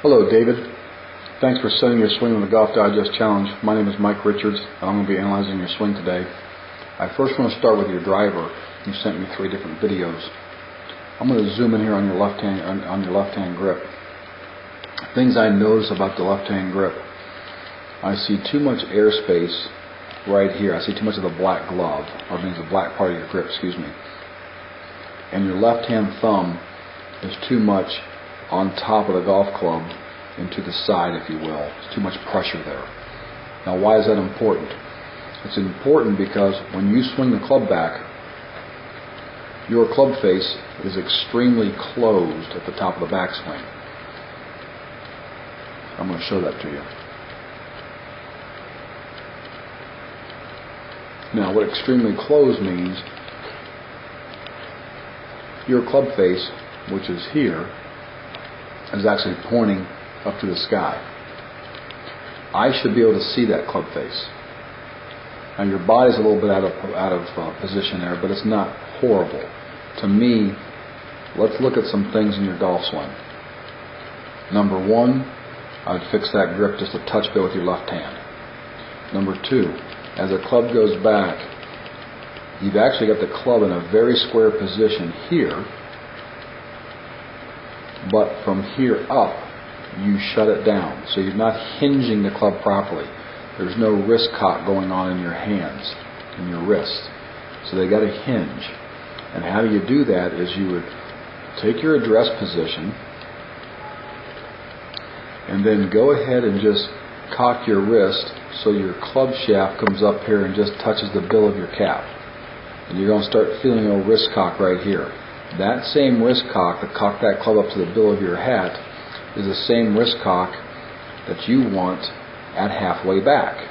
Hello, David. Thanks for setting your swing on the Golf Digest Challenge. My name is Mike Richards, and I'm going to be analyzing your swing today. I first want to start with your driver. You sent me 3 different videos. I'm going to zoom in here on your left hand grip. Things I notice about the left hand grip. I see too much airspace right here. I see too much of the black glove, or means the black part of your grip, excuse me. And your left hand thumb is too much on top of the golf club and to the side, if you will. There's too much pressure there. Now, why is that important? It's important because when you swing the club back, your club face is extremely closed at the top of the backswing. I'm going to show that to you. Now, what extremely closed means, your club face, which is here, is actually pointing up to the sky. I should be able to see that club face. Now, your body's a little bit out of position there, but it's not horrible. To me, let's look at some things in your golf swing. Number 1, I would fix that grip just a touch bit with your left hand. Number 2, as the club goes back, you've actually got the club in a very square position here, but from here up, you shut it down. So you're not hinging the club properly. There's no wrist cock going on in your hands, in your wrists. So they got to hinge. And how do you do that is you would take your address position and then go ahead and just cock your wrist so your club shaft comes up here and just touches the bill of your cap. And you're going to start feeling a wrist cock right here. That same wrist cock, that cock that club up to the bill of your hat, is the same wrist cock that you want at halfway back.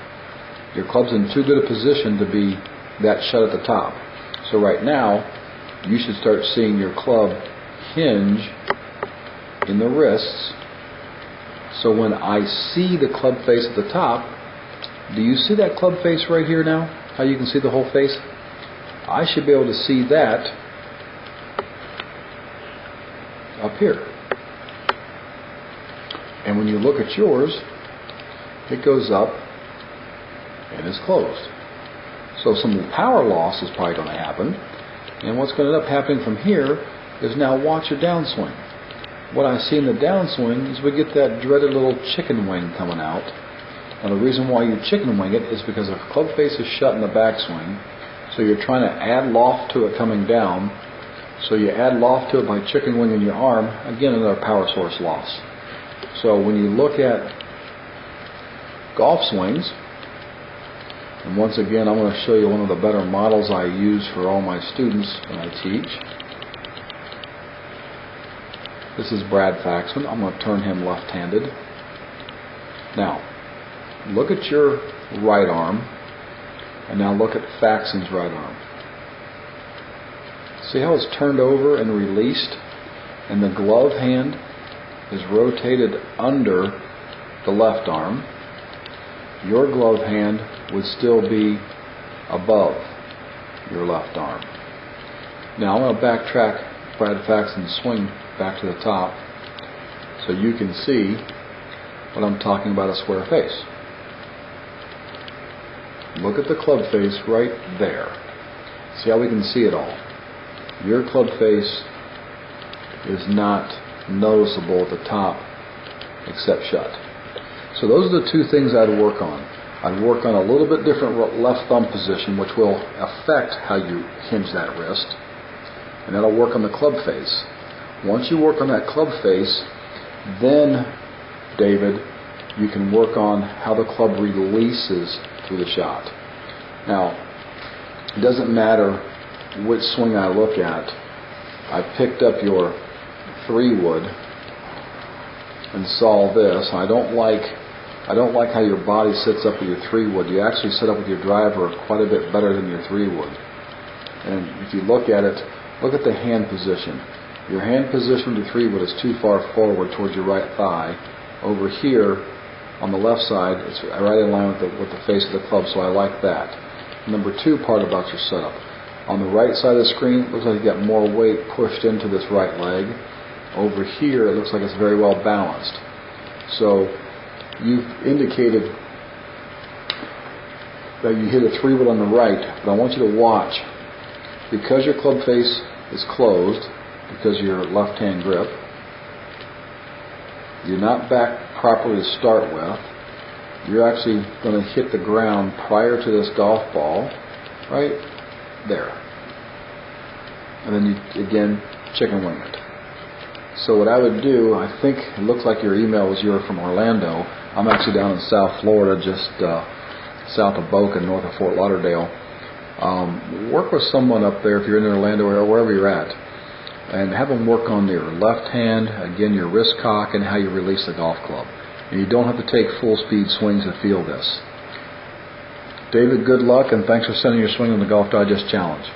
Your club's in too good a position to be that shut at the top. So right now, you should start seeing your club hinge in the wrists. So when I see the club face at the top, do you see that club face right here now? How you can see the whole face? I should be able to see that up here. And when you look at yours, it goes up and is closed. So some power loss is probably going to happen. And what's going to end up happening from here is, now watch your downswing. What I see in the downswing is we get that dreaded little chicken wing coming out. Now, the reason why you chicken wing it is because the club face is shut in the backswing. So you're trying to add loft to it coming down. So you add loft to it by chicken winging your arm. Again, another power source loss. So when you look at golf swings, and once again I'm going to show you one of the better models I use for all my students when I teach. This is Brad Faxman. I'm going to turn him left-handed. Now, look at your right arm, and now look at Faxon's right arm. See how it's turned over and released, and the glove hand is rotated under the left arm. Your glove hand would still be above your left arm. Now I'm going to backtrack Brad Faxon's swing back to the top so you can see what I'm talking about, a square face. Look at the club face right there. See how we can see it all? Your club face is not noticeable at the top except shut. So those are the 2 things I'd work on. I'd work on a little bit different left thumb position, which will affect how you hinge that wrist, and that'll work on the club face. Once you work on that club face, then, David, you can work on how the club releases through the shot. Now, it doesn't matter which swing I look at. I picked up your 3-wood and saw this. I don't like how your body sits up with your 3-wood. You actually sit up with your driver quite a bit better than your 3-wood. And if you look at it, look at the hand position. Your hand position with your 3-wood is too far forward towards your right thigh. Over here on the left side, it's right in line with the face of the club, so I like that. Number 2 part about your setup. On the right side of the screen, it looks like you got more weight pushed into this right leg. Over here, it looks like it's very well balanced. So you've indicated that you hit a 3-wood on the right, but I want you to watch. Because your club face is closed, because of your left-hand grip, you're not back properly to start with. You're actually going to hit the ground prior to this golf ball, right there. And then you, again, chicken wing it. So what I would do, I think it looks like your email was you're from Orlando. I'm actually down in South Florida, just south of Boca, north of Fort Lauderdale. Work with someone up there if you're in Orlando or wherever you're at, and have them work on your left hand, again your wrist cock, and how you release the golf club. And you don't have to take full speed swings to feel this. David, good luck, and thanks for sending your swing on the Golf Digest Challenge.